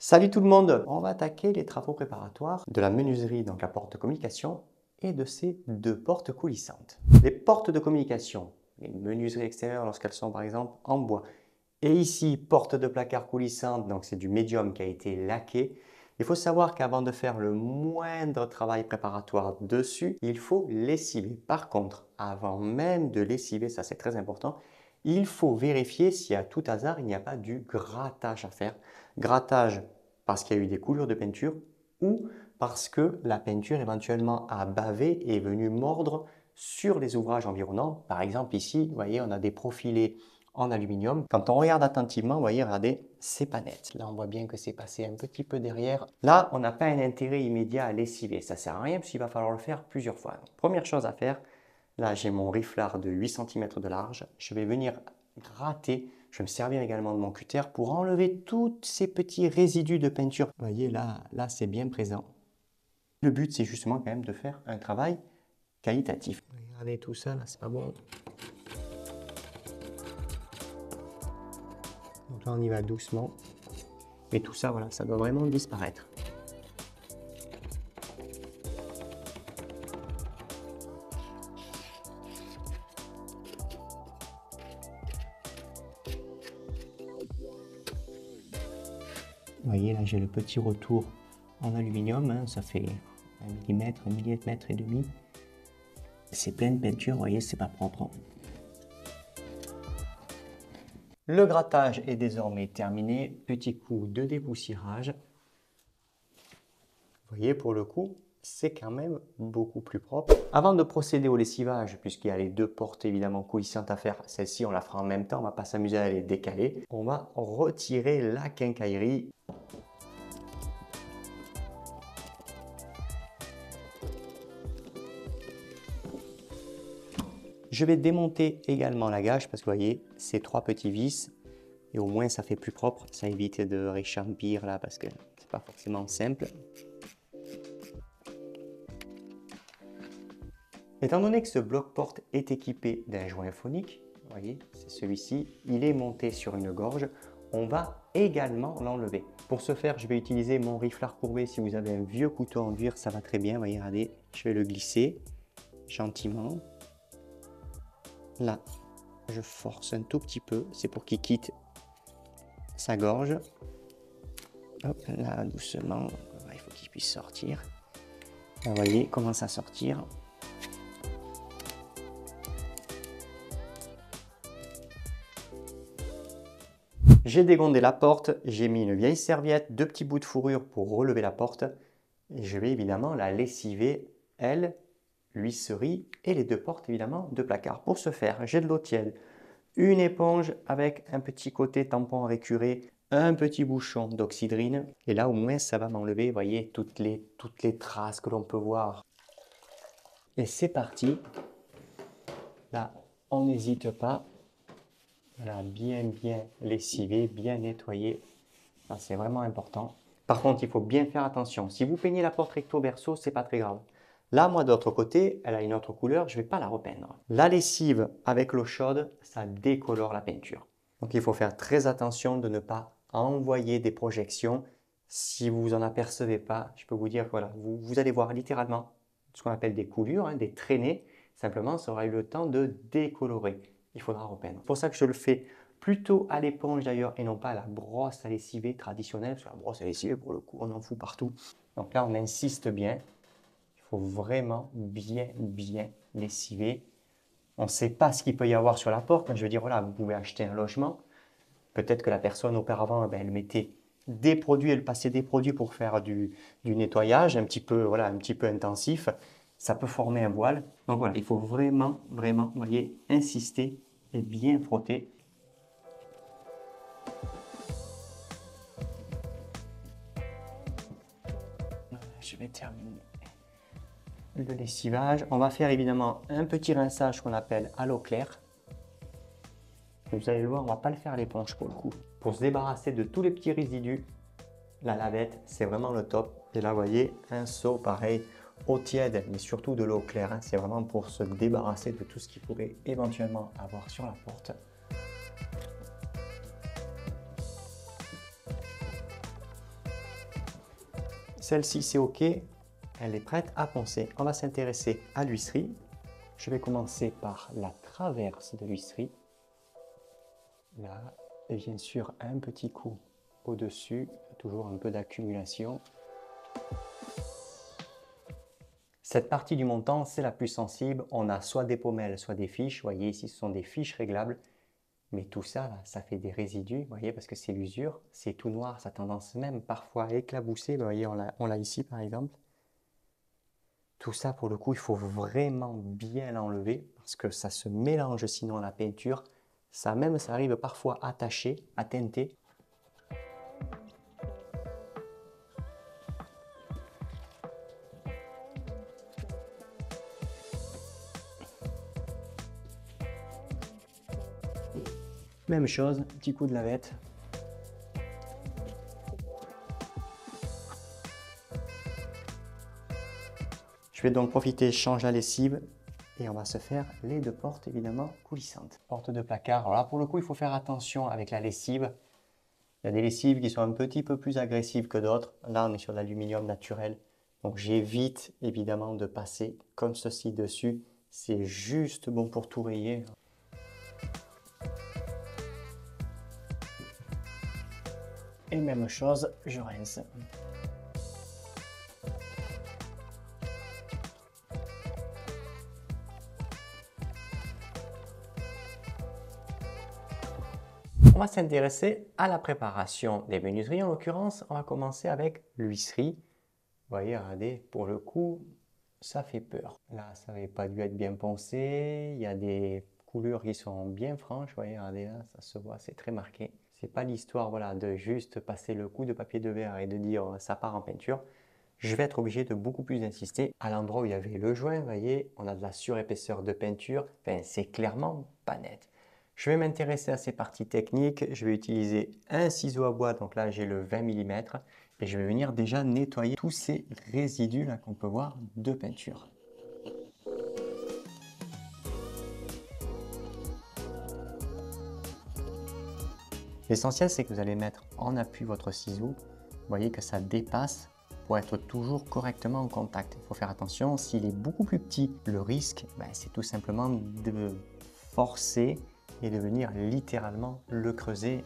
Salut tout le monde! On va attaquer les travaux préparatoires de la menuiserie, donc la porte de communication, et de ces deux portes coulissantes. Les portes de communication, les menuiseries extérieures lorsqu'elles sont par exemple en bois. Et ici, porte de placard coulissante, donc c'est du médium qui a été laqué. Il faut savoir qu'avant de faire le moindre travail préparatoire dessus, il faut lessiver. Par contre, avant même de lessiver, ça c'est très important, il faut vérifier si à tout hasard il n'y a pas du grattage à faire. Grattage parce qu'il y a eu des coulures de peinture ou parce que la peinture éventuellement a bavé et est venue mordre sur les ouvrages environnants. Par exemple ici, vous voyez, on a des profilés en aluminium. Quand on regarde attentivement, vous voyez, regardez, c'est pas net. Là, on voit bien que c'est passé un petit peu derrière. Là, on n'a pas un intérêt immédiat à lessiver. Ça ne sert à rien puisqu'il va falloir le faire plusieurs fois. Donc, première chose à faire, là, j'ai mon riflard de 8 cm de large. Je vais venir gratter. Je vais me servir également de mon cutter pour enlever tous ces petits résidus de peinture. Vous voyez, là c'est bien présent. Le but, c'est justement quand même de faire un travail qualitatif. Regardez tout ça, là, c'est pas bon. Donc là, on y va doucement. Mais tout ça, voilà, ça doit vraiment disparaître. Vous voyez, là, j'ai le petit retour en aluminium. Hein, ça fait 1 mm, 1,5 mm. C'est plein de peinture, vous voyez, c'est pas propre. Le grattage est désormais terminé. Petit coup de dépoussiérage. Vous voyez, pour le coup, c'est quand même beaucoup plus propre. Avant de procéder au lessivage, puisqu'il y a les deux portes évidemment coulissantes à faire, celle-ci on la fera en même temps, on ne va pas s'amuser à les décaler. On va retirer la quincaillerie. Je vais démonter également la gâche parce que vous voyez, ces trois petits vis, et au moins ça fait plus propre, ça évite de réchampir là parce que c'est pas forcément simple. Étant donné que ce bloc-porte est équipé d'un joint phonique, vous voyez, c'est celui-ci, il est monté sur une gorge, on va également l'enlever. Pour ce faire, je vais utiliser mon riflard courbé. Si vous avez un vieux couteau en dur, ça va très bien. Vous voyez, regardez, je vais le glisser gentiment. Là, je force un tout petit peu, c'est pour qu'il quitte sa gorge. Hop, là, doucement, il faut qu'il puisse sortir. Vous voyez, il commence à sortir. J'ai dégondé la porte, j'ai mis une vieille serviette, 2 petits bouts de fourrure pour relever la porte. Et je vais évidemment la lessiver, elle, l'huisserie et les deux portes évidemment de placard. Pour ce faire, j'ai de l'eau tiède, une éponge avec un petit côté tampon récuré, un petit bouchon d'oxydrine. Et là au moins ça va m'enlever, vous voyez, toutes les traces que l'on peut voir. Et c'est parti. Là, on n'hésite pas. Voilà, bien lessiver, bien nettoyer. C'est vraiment important. Par contre, il faut bien faire attention. Si vous peignez la porte recto verso, c'est pas très grave. Là, moi, de l'autre côté, elle a une autre couleur, je ne vais pas la repeindre. La lessive avec l'eau chaude, ça décolore la peinture. Donc, il faut faire très attention de ne pas envoyer des projections. Si vous en apercevez pas, je peux vous dire que voilà, vous allez voir littéralement ce qu'on appelle des coulures, hein, des traînées. Simplement, ça aura eu le temps de décolorer. Il faudra repeindre. C'est pour ça que je le fais plutôt à l'éponge d'ailleurs et non pas à la brosse à lessiver traditionnelle. Parce que la brosse à lessiver, pour le coup, on en fout partout. Donc là, on insiste bien. Il faut vraiment bien lessiver. On ne sait pas ce qu'il peut y avoir sur la porte. Mais je veux dire, voilà, vous pouvez acheter un logement. Peut-être que la personne auparavant, elle mettait des produits, elle passait des produits pour faire du nettoyage un petit peu, voilà, un petit peu intensif. Ça peut former un voile. Donc voilà, il faut vraiment, vous voyez, insister et bien frotter. Je vais terminer le lessivage. On va faire évidemment un petit rinçage qu'on appelle à l'eau claire. Vous allez le voir, on ne va pas le faire à l'éponge pour le coup. Pour se débarrasser de tous les petits résidus, la lavette, c'est vraiment le top. Et là, vous voyez, un seau pareil, eau tiède, mais surtout de l'eau claire. Hein. C'est vraiment pour se débarrasser de tout ce qu'il pourrait éventuellement avoir sur la porte. Celle-ci, c'est OK. Elle est prête à poncer. On va s'intéresser à l'huisserie. Je vais commencer par la traverse de l'huisserie. Là, et bien sûr, un petit coup au-dessus. Toujours un peu d'accumulation. Cette partie du montant, c'est la plus sensible. On a soit des pommelles, soit des fiches. Vous voyez, ici, ce sont des fiches réglables. Mais tout ça, là, ça fait des résidus, vous voyez, parce que c'est l'usure. C'est tout noir, ça a tendance même parfois à éclabousser. Vous voyez, on l'a ici, par exemple. Tout ça, pour le coup, il faut vraiment bien l'enlever parce que ça se mélange sinon à la peinture. Ça arrive parfois à tacher, à teinter. Même chose, petit coup de lavette. Je vais donc profiter, je change la lessive et on va se faire les deux portes évidemment coulissantes. Porte de placard, alors là pour le coup il faut faire attention avec la lessive. Il y a des lessives qui sont un petit peu plus agressives que d'autres. Là on est sur l'aluminium naturel. Donc j'évite évidemment de passer comme ceci dessus. C'est juste bon pour tout rayer. Et même chose, je rince. On va s'intéresser à la préparation des menuiseries. En l'occurrence, on va commencer avec l'huisserie. Vous voyez, regardez, pour le coup, ça fait peur. Là, ça n'avait pas dû être bien poncé. Il y a des coulures qui sont bien franches. Vous voyez, regardez là, ça se voit, c'est très marqué. C'est pas l'histoire voilà, de juste passer le coup de papier de verre et de dire ça part en peinture. Je vais être obligé de beaucoup plus insister. À l'endroit où il y avait le joint, vous voyez, on a de la surépaisseur de peinture. Enfin, c'est clairement pas net. Je vais m'intéresser à ces parties techniques. Je vais utiliser un ciseau à bois. Donc là, j'ai le 20 mm. Et je vais venir déjà nettoyer tous ces résidus là qu'on peut voir de peinture. L'essentiel, c'est que vous allez mettre en appui votre ciseau. Vous voyez que ça dépasse pour être toujours correctement en contact. Il faut faire attention, s'il est beaucoup plus petit, le risque, c'est tout simplement de forcer et de venir littéralement le creuser.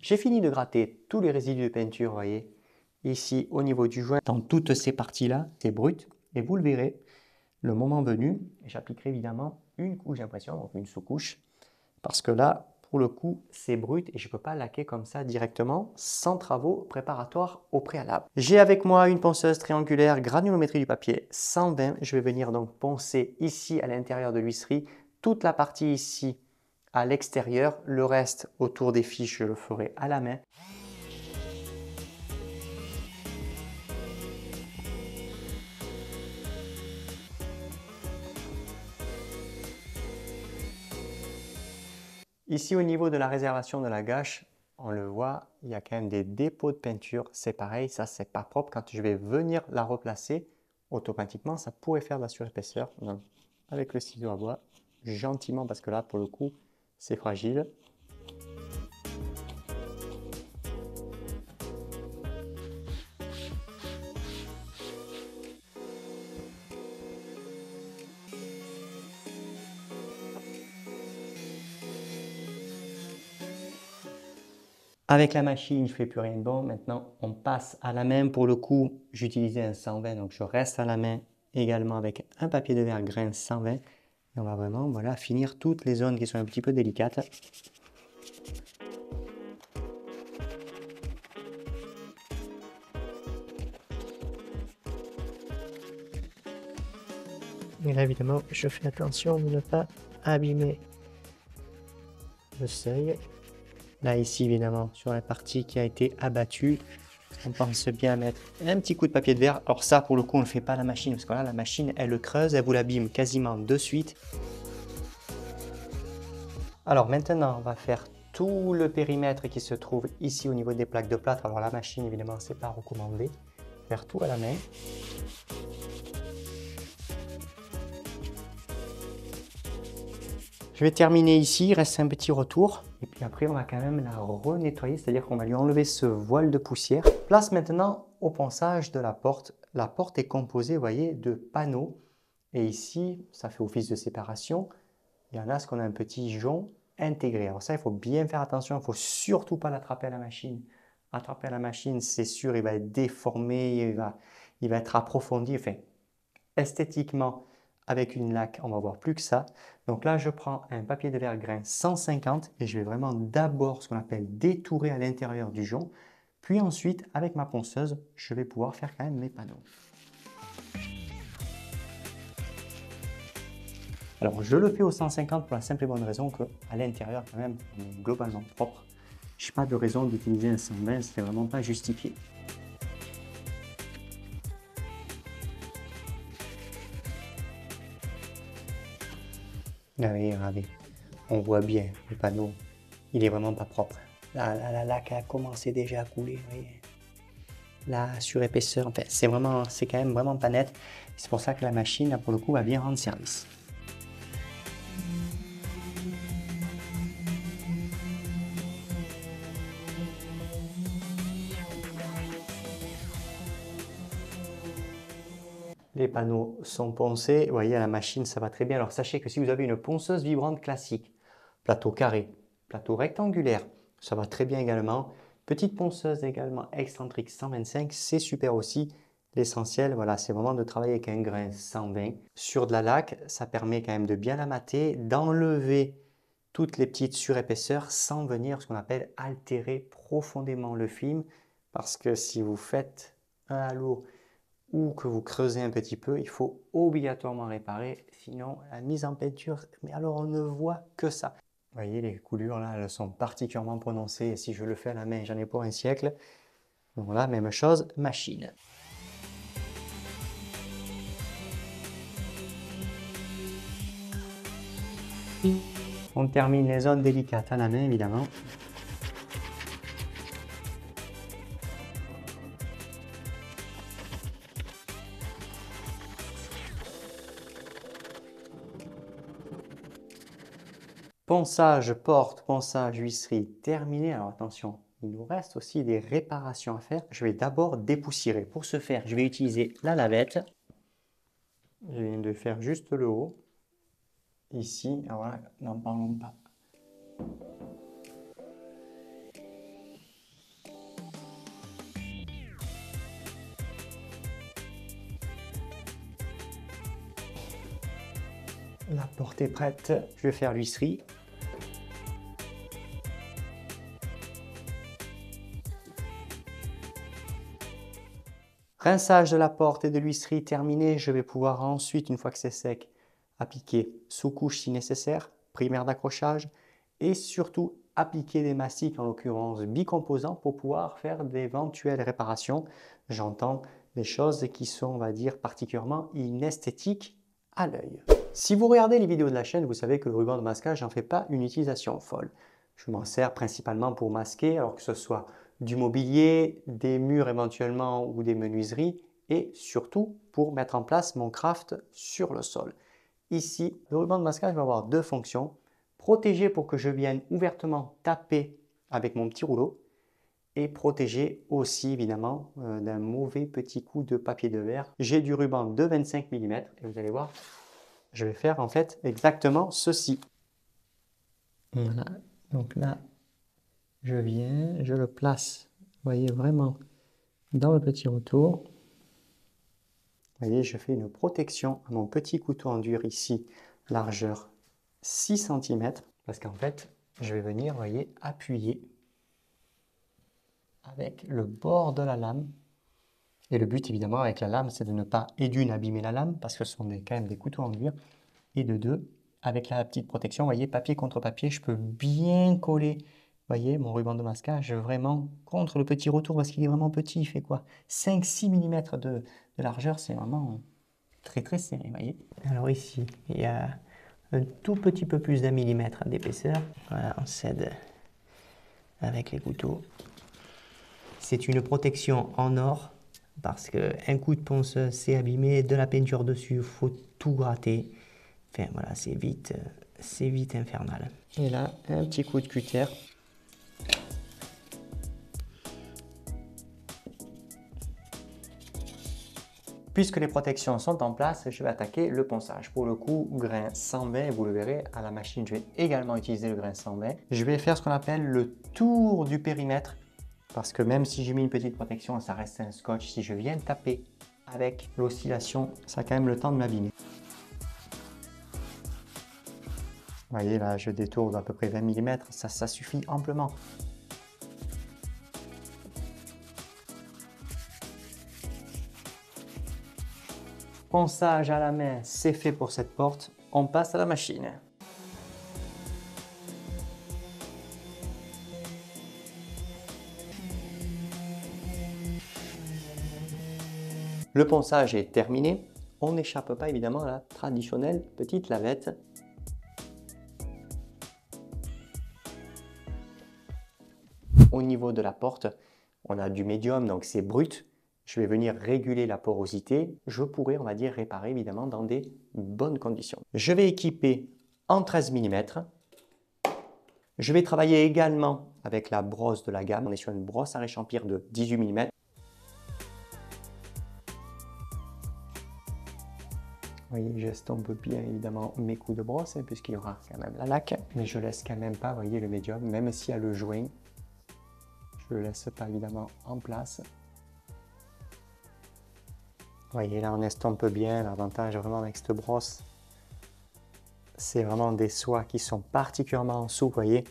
J'ai fini de gratter tous les résidus de peinture, vous voyez. Ici, au niveau du joint, dans toutes ces parties-là, c'est brut. Et vous le verrez, le moment venu, j'appliquerai évidemment une couche d'impression, donc une sous-couche. Parce que là, pour le coup, c'est brut et je ne peux pas laquer comme ça directement sans travaux préparatoires au préalable. J'ai avec moi une ponceuse triangulaire granulométrie du papier 120. Je vais venir donc poncer ici à l'intérieur de l'huisserie, toute la partie ici à l'extérieur. Le reste autour des fiches, je le ferai à la main. Ici, au niveau de la réservation de la gâche, on le voit, il y a quand même des dépôts de peinture. C'est pareil, ça, c'est pas propre. Quand je vais venir la replacer, automatiquement, ça pourrait faire de la surépaisseur. Donc, avec le ciseau à bois, gentiment, parce que là, pour le coup, c'est fragile. Avec la machine, je ne fais plus rien de bon. Maintenant, on passe à la main. Pour le coup, j'utilisais un 120, donc je reste à la main également avec un papier de verre grain 120. Et on va vraiment finir toutes les zones qui sont un petit peu délicates. Et là, évidemment, je fais attention de ne pas abîmer le seuil. Là, ici, évidemment, sur la partie qui a été abattue, on pense bien à mettre un petit coup de papier de verre. Alors ça, pour le coup, on ne le fait pas à la machine, parce que là, la machine, elle le creuse, elle vous l'abîme quasiment de suite. Alors maintenant, on va faire tout le périmètre qui se trouve ici au niveau des plaques de plâtre. Alors la machine, évidemment, c'est pas recommandé. Faire tout à la main. Je Je vais terminer ici, il reste un petit retour. Et puis après, on va quand même la renettoyer, c'est-à-dire qu'on va lui enlever ce voile de poussière. Place maintenant au ponçage de la porte. La porte est composée, vous voyez, de panneaux. Et ici, ça fait office de séparation. Il y en a ce qu'on a un petit jonc intégré. Alors ça, il faut bien faire attention. Il ne faut surtout pas l'attraper à la machine. Attraper à la machine, c'est sûr, il va être déformé, il va être approfondi. Enfin, esthétiquement, avec une laque, on va voir plus que ça. Donc là, je prends un papier de verre grain 150 et je vais vraiment d'abord ce qu'on appelle détourer à l'intérieur du jonc. Puis ensuite, avec ma ponceuse, je vais pouvoir faire quand même mes panneaux. Alors, je le fais au 150 pour la simple et bonne raison qu'à l'intérieur, quand même, on est globalement propre. Je n'ai pas de raison d'utiliser un 120, ce n'est vraiment pas justifié. Regardez, on voit bien le panneau, il est vraiment pas propre. Là, la laque a commencé déjà à couler, vous voyez. La surépaisseur, enfin, c'est quand même vraiment pas net. C'est pour ça que la machine, là, pour le coup, va bien rendre service. Les panneaux sont poncés, vous voyez à la machine ça va très bien. Alors sachez que si vous avez une ponceuse vibrante classique, plateau carré, plateau rectangulaire, ça va très bien également. Petite ponceuse également excentrique 125, c'est super aussi. L'essentiel, voilà, c'est vraiment de travailler avec un grain 120. Sur de la laque, ça permet quand même de bien la mater, d'enlever toutes les petites surépaisseurs sans venir ce qu'on appelle altérer profondément le film. Parce que si vous faites un halo ou que vous creusez un petit peu, il faut obligatoirement réparer, sinon la mise en peinture, mais alors on ne voit que ça. Vous voyez, les coulures là, elles sont particulièrement prononcées, et si je le fais à la main, j'en ai pour un siècle. Donc là, même chose, machine. On termine les zones délicates à la main, évidemment. Ponçage porte, ponçage huisserie terminé. Alors attention, il nous reste aussi des réparations à faire. Je vais d'abord dépoussiérer. Pour ce faire, je vais utiliser la lavette. Je viens de faire juste le haut. Ici, alors voilà, n'en parlons pas. La porte est prête. Je vais faire l'huisserie. Rinçage de la porte et de l'huisserie terminé. Je vais pouvoir ensuite, une fois que c'est sec, appliquer sous-couche si nécessaire, primaire d'accrochage et surtout appliquer des mastiques, en l'occurrence bicomposants, pour pouvoir faire d'éventuelles réparations. J'entends des choses qui sont, on va dire, particulièrement inesthétiques à l'œil. Si vous regardez les vidéos de la chaîne, vous savez que le ruban de masquage n'en fait pas une utilisation folle. Je m'en sers principalement pour masquer, alors que ce soit du mobilier, des murs éventuellement ou des menuiseries et surtout pour mettre en place mon craft sur le sol. Ici, le ruban de masquage va avoir deux fonctions. Protéger pour que je vienne ouvertement taper avec mon petit rouleau et protéger aussi évidemment d'un mauvais petit coup de papier de verre. J'ai du ruban de 25 mm et vous allez voir, je vais faire en fait exactement ceci. Voilà, donc là, je viens, je le place, vous voyez, vraiment dans le petit retour. Vous voyez, je fais une protection à mon petit couteau en dur ici, largeur 6 cm, parce qu'en fait, je vais venir, vous voyez, appuyer avec le bord de la lame. Et le but, évidemment, avec la lame, c'est de ne pas, et d'une, abîmer la lame, parce que ce sont quand même des couteaux en dur, et de deux, avec la petite protection, vous voyez, papier contre papier, je peux bien coller, vous voyez, mon ruban de masquage vraiment contre le petit retour, parce qu'il est vraiment petit, il fait quoi 5-6 mm de largeur, c'est vraiment très très serré, vous voyez. Alors ici, il y a un tout petit peu plus d'un millimètre d'épaisseur. Voilà, on cède avec les couteaux. C'est une protection en or, parce qu'un coup de ponceuse, c'est abîmé, de la peinture dessus, il faut tout gratter. Enfin voilà, c'est vite c'est vite infernal. Et là, un petit coup de cutter. Puisque les protections sont en place, je vais attaquer le ponçage. Pour le coup, grain 120, vous le verrez à la machine, je vais également utiliser le grain 120. Je vais faire ce qu'on appelle le tour du périmètre, parce que même si j'ai mis une petite protection, ça reste un scotch. Si je viens taper avec l'oscillation, ça a quand même le temps de m'abîmer. Vous voyez là, je détourne d'à peu près 20 mm, ça suffit amplement. Ponçage à la main, c'est fait pour cette porte. On passe à la machine. Le ponçage est terminé. On n'échappe pas évidemment à la traditionnelle petite lavette. Au niveau de la porte, on a du médium, donc c'est brut. Je vais venir réguler la porosité. Je pourrais, on va dire, réparer évidemment dans des bonnes conditions. Je vais équiper en 13 mm. Je vais travailler également avec la brosse de la gamme. On est sur une brosse à réchampir de 18 mm. Vous voyez, j'estompe bien évidemment mes coups de brosse, hein, puisqu'il y aura quand même la laque. Mais je laisse quand même pas, vous voyez, le médium, même s'il y a le joint. Je le laisse pas évidemment en place. Vous voyez, là on estompe bien. L'avantage vraiment avec cette brosse, c'est vraiment des soies qui sont particulièrement souples, vous voyez.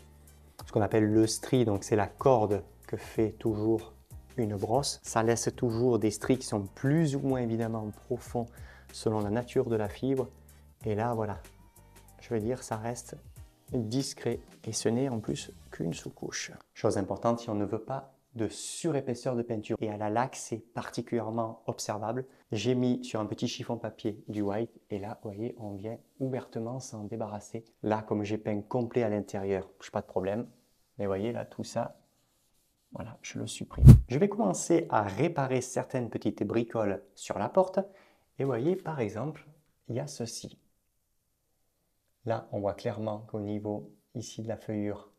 Ce qu'on appelle le stri, donc c'est la corde que fait toujours une brosse. Ça laisse toujours des stries qui sont plus ou moins évidemment profonds selon la nature de la fibre. Et là, voilà, je veux dire, ça reste discret. Et ce n'est en plus qu'une sous-couche. Chose importante, si on ne veut pas de surépaisseur de peinture. Et à la laque, c'est particulièrement observable. J'ai mis sur un petit chiffon papier du white. Et là, vous voyez, on vient ouvertement s'en débarrasser. Là, comme j'ai peint complet à l'intérieur, je n'ai pas de problème. Mais vous voyez, là, tout ça, voilà, je le supprime. Je vais commencer à réparer certaines petites bricoles sur la porte. Et vous voyez, par exemple, il y a ceci. Là, on voit clairement qu'au niveau ici de la feuillure,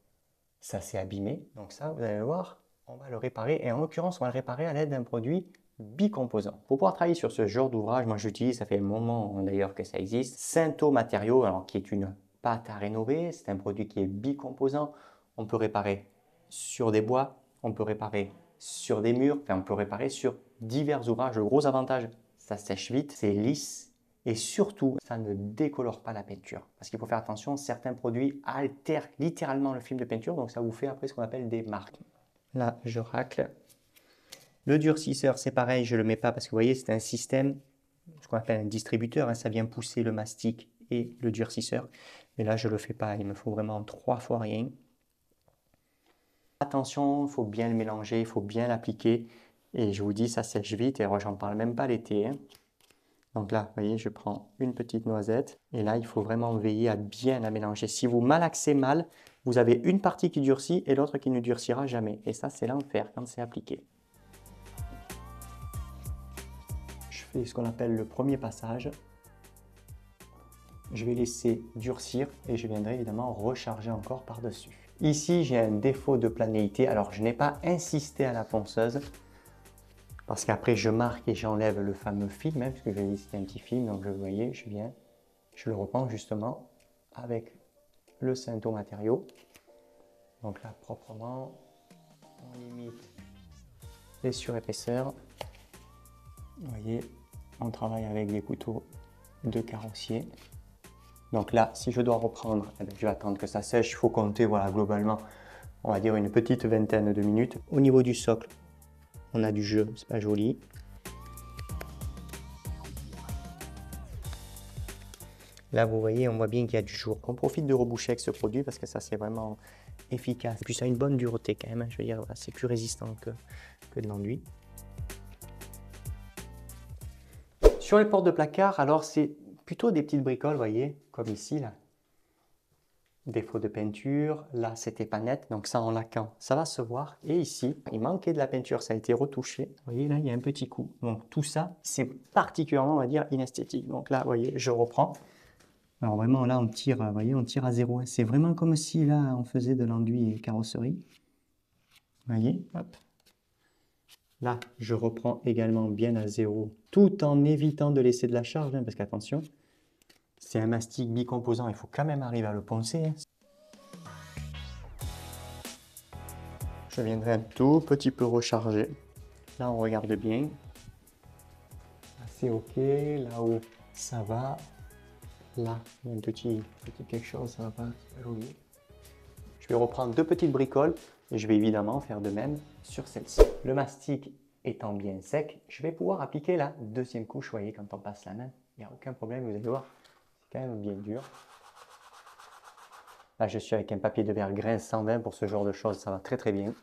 ça s'est abîmé. Donc ça, vous allez le voir, on va le réparer. Et en l'occurrence, on va le réparer à l'aide d'un produit bicomposant. Pour pouvoir travailler sur ce genre d'ouvrage, moi j'utilise, ça fait un moment d'ailleurs que ça existe, Cinto Matériaux, alors qui est une pâte à rénover. C'est un produit qui est bicomposant. On peut réparer sur des bois, on peut réparer sur des murs, enfin on peut réparer sur divers ouvrages. Le gros avantage, ça sèche vite, c'est lisse et surtout, ça ne décolore pas la peinture. Parce qu'il faut faire attention, certains produits altèrent littéralement le film de peinture, donc ça vous fait après ce qu'on appelle des marques. Là, je racle. Le durcisseur, c'est pareil, je ne le mets pas parce que vous voyez, c'est un système, ce qu'on appelle un distributeur, hein, ça vient pousser le mastic et le durcisseur. Mais là, je ne le fais pas, il me faut vraiment 3 fois rien. Attention, il faut bien le mélanger, il faut bien l'appliquer. Et je vous dis, ça sèche vite. Et alors, j'en parle même pas l'été. Hein. Donc là, vous voyez, je prends une petite noisette. Et là, il faut vraiment veiller à bien la mélanger. Si vous malaxez mal, vous avez une partie qui durcit et l'autre qui ne durcira jamais. Et ça, c'est l'enfer quand c'est appliqué. Je fais ce qu'on appelle le premier passage. Je vais laisser durcir et je viendrai évidemment recharger encore par-dessus. Ici, j'ai un défaut de planéité. Alors, je n'ai pas insisté à la ponceuse parce qu'après, je marque et j'enlève le fameux film, hein, puisque j'ai ici un petit film. Donc, vous voyez, je le reprends justement avec le Cinto Matériaux. Donc là, proprement, on limite les surépaisseurs. Vous voyez, on travaille avec des couteaux de carrossier. Donc là, si je dois reprendre, eh bien, je vais attendre que ça sèche. Il faut compter, voilà, globalement, on va dire une petite vingtaine de minutes. Au niveau du socle, on a du jeu, c'est pas joli. Là, vous voyez, on voit bien qu'il y a du jour. On profite de reboucher avec ce produit parce que ça, c'est vraiment efficace. Et puis, ça a une bonne dureté quand même. Hein. Je veux dire, voilà, c'est plus résistant que de l'enduit. Sur les portes de placard, alors c'est plutôt des petites bricoles, vous voyez, comme ici, là. Défaut de peinture, là c'était pas net, donc ça en laquant, ça va se voir. Et ici, il manquait de la peinture, ça a été retouché. Vous voyez, là il y a un petit coup. Donc tout ça, c'est particulièrement, on va dire, inesthétique. Donc là, vous voyez, je reprends. Alors vraiment là on tire, vous voyez, on tire à zéro, hein. C'est vraiment comme si là on faisait de l'enduit carrosserie. Vous voyez, hop. Là, je reprends également bien à zéro, tout en évitant de laisser de la charge, hein, parce qu'attention, c'est un mastic bicomposant, il faut quand même arriver à le poncer, hein. Je viendrai un tout petit peu recharger. Là, on regarde bien. C'est OK. Là-haut, ça va. Là, il y a un petit quelque chose, ça va pas. Joli. Je vais reprendre deux petites bricoles et je vais évidemment faire de même sur celle-ci. Le mastic étant bien sec, je vais pouvoir appliquer la deuxième couche. Vous voyez, quand on passe la main, il n'y a aucun problème, vous allez voir. C'est quand même bien dur. Là, je suis avec un papier de verre grain 120 pour ce genre de choses, ça va très très bien.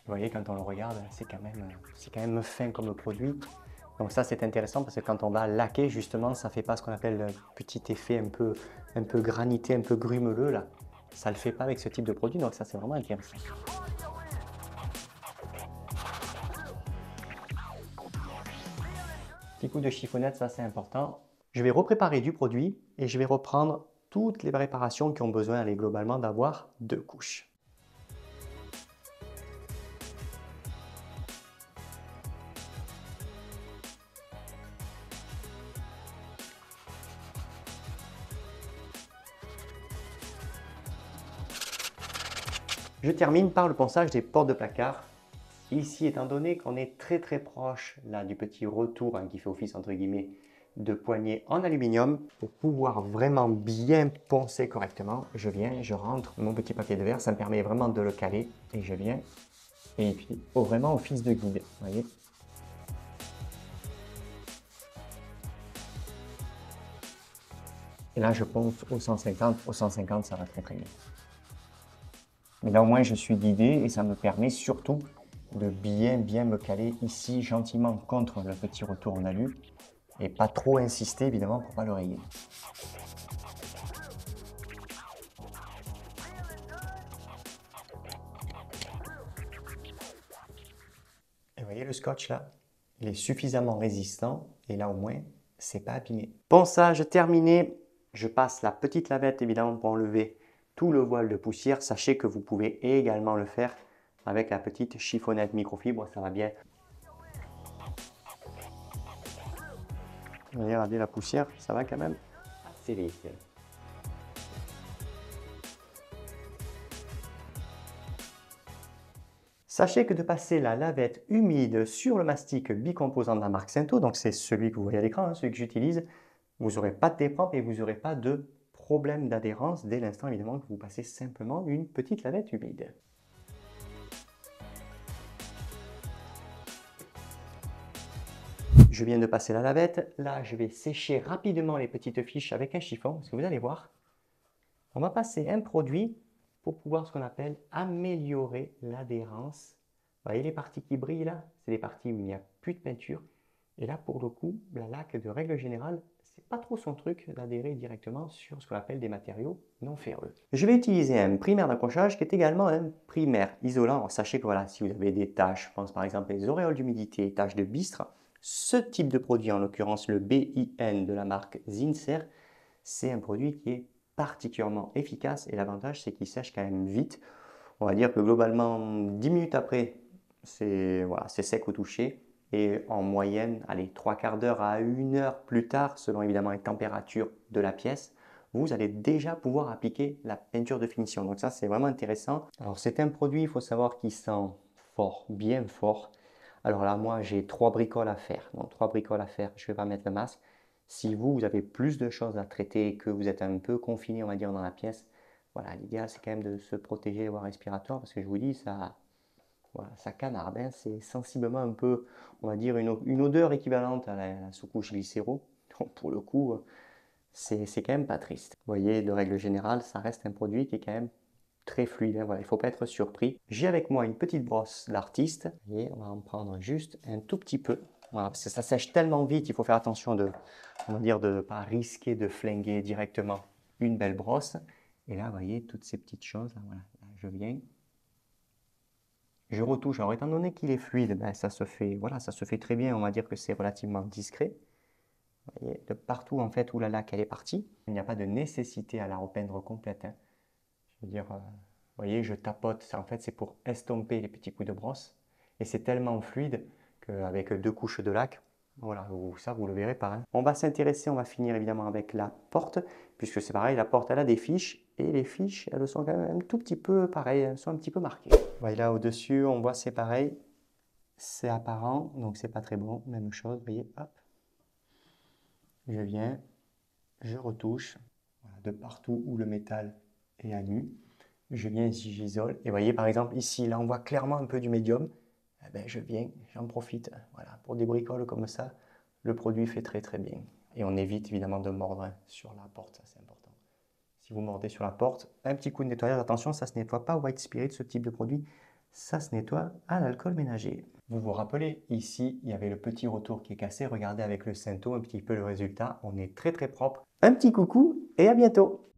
Vous voyez, quand on le regarde, c'est quand même fin comme produit. Donc ça, c'est intéressant parce que quand on va laquer, justement, ça ne fait pas ce qu'on appelle le petit effet un peu granité, un peu grumeleux, là. Ça ne le fait pas avec ce type de produit, donc ça, c'est vraiment intéressant. Petit coup de chiffonnette, ça, c'est important. Je vais repréparer du produit et je vais reprendre toutes les réparations qui ont besoin, allez, globalement, d'avoir deux couches. Je termine par le ponçage des portes de placard. Ici, étant donné qu'on est très très proche là, du petit retour qui fait office entre guillemets de poignée en aluminium, pour pouvoir vraiment bien poncer correctement, je viens, je rentre mon petit papier de verre, ça me permet vraiment de le caler et je viens et puis vraiment office de guide, vous voyez. Et là, je ponce au 150 ça va très très bien. Mais là au moins je suis guidé et ça me permet surtout de bien me caler ici gentiment contre le petit retour en alu et pas trop insister évidemment pour pas le rayer. Et vous voyez le scotch là, il est suffisamment résistant et là au moins c'est pas abîmé. Ponçage terminé, je passe la petite lavette évidemment pour enlever tout le voile de poussière. Sachez que vous pouvez également le faire avec la petite chiffonnette microfibre, ça va bien. Vous voyez, regardez la poussière, ça va quand même assez vite. Sachez que de passer la lavette humide sur le mastic bicomposant de la marque Sento, donc c'est celui que vous voyez à l'écran, celui que j'utilise, vous n'aurez pas de déprampe et vous n'aurez pas de problème d'adhérence dès l'instant évidemment que vous passez simplement une petite lavette humide. Je viens de passer la lavette, là je vais sécher rapidement les petites fiches avec un chiffon, parce que vous allez voir, on va passer un produit pour pouvoir ce qu'on appelle améliorer l'adhérence. Vous voyez les parties qui brillent là, c'est les parties où il n'y a plus de peinture. Et là pour le coup, la laque de règle générale, c'est pas trop son truc d'adhérer directement sur ce qu'on appelle des matériaux non ferreux. Je vais utiliser un primaire d'accrochage qui est également un primaire isolant. Alors, sachez que voilà, si vous avez des taches, je pense par exemple les auréoles d'humidité, taches de bistre, ce type de produit, en l'occurrence le BIN de la marque Zinsser, c'est un produit qui est particulièrement efficace et l'avantage c'est qu'il sèche quand même vite. On va dire que globalement 10 minutes après c'est voilà, sec au toucher et en moyenne, allez, 3/4 d'heure à 1 heure plus tard, selon évidemment les températures de la pièce, vous allez déjà pouvoir appliquer la peinture de finition. Donc ça c'est vraiment intéressant. Alors c'est un produit, il faut savoir qu'il sent fort, bien fort. Alors là moi j'ai 3 bricoles à faire, donc 3 bricoles à faire, je ne vais pas mettre le masque. Si vous avez plus de choses à traiter et que vous êtes un peu confiné, on va dire, dans la pièce, voilà, l'idéal c'est quand même de se protéger les voies respiratoires parce que je vous dis, ça, voilà, ça canarde, hein, c'est sensiblement un peu, on va dire, une odeur équivalente à la sous-couche glycéro. Donc pour le coup, c'est quand même pas triste. Vous voyez, de règle générale, ça reste un produit qui est quand même très fluide, hein, voilà, il ne faut pas être surpris. J'ai avec moi une petite brosse d'artiste, et on va en prendre juste un tout petit peu. Voilà, parce que ça sèche tellement vite, il faut faire attention de, on va dire, de ne pas risquer de flinguer directement une belle brosse. Et là, vous voyez, toutes ces petites choses, là, voilà, là, je viens, je retouche. Alors, étant donné qu'il est fluide, ben, ça se fait, voilà, ça se fait très bien, on va dire que c'est relativement discret. Vous voyez, de partout en fait où la laque elle est partie. Il n'y a pas de nécessité à la repeindre complète, hein. Je veux dire, vous voyez, je tapote, ça en fait c'est pour estomper les petits coups de brosse. Et c'est tellement fluide qu'avec 2 couches de laque, voilà, ça vous le verrez pas, hein. On va s'intéresser, on va finir évidemment avec la porte, puisque c'est pareil, la porte elle a des fiches, et les fiches elles sont quand même un tout petit peu pareilles, elles sont un petit peu marquées. Voyez là au-dessus, on voit c'est pareil, c'est apparent, donc c'est pas très bon, même chose, vous voyez, hop. Je viens, je retouche, voilà, de partout où le métal est à nu. Je viens ici, j'isole. Et vous voyez, par exemple, ici, là, on voit clairement un peu du médium. Eh ben, je viens, j'en profite. Voilà, pour des bricoles comme ça, le produit fait très très bien. Et on évite évidemment de mordre, hein, sur la porte, ça c'est important. Si vous mordez sur la porte, un petit coup de nettoyage. Attention, ça ne se nettoie pas au White Spirit, ce type de produit. Ça se nettoie à l'alcool ménager. Vous vous rappelez, ici, il y avait le petit retour qui est cassé. Regardez avec le Cinto un petit peu le résultat. On est très très propre. Un petit coucou et à bientôt!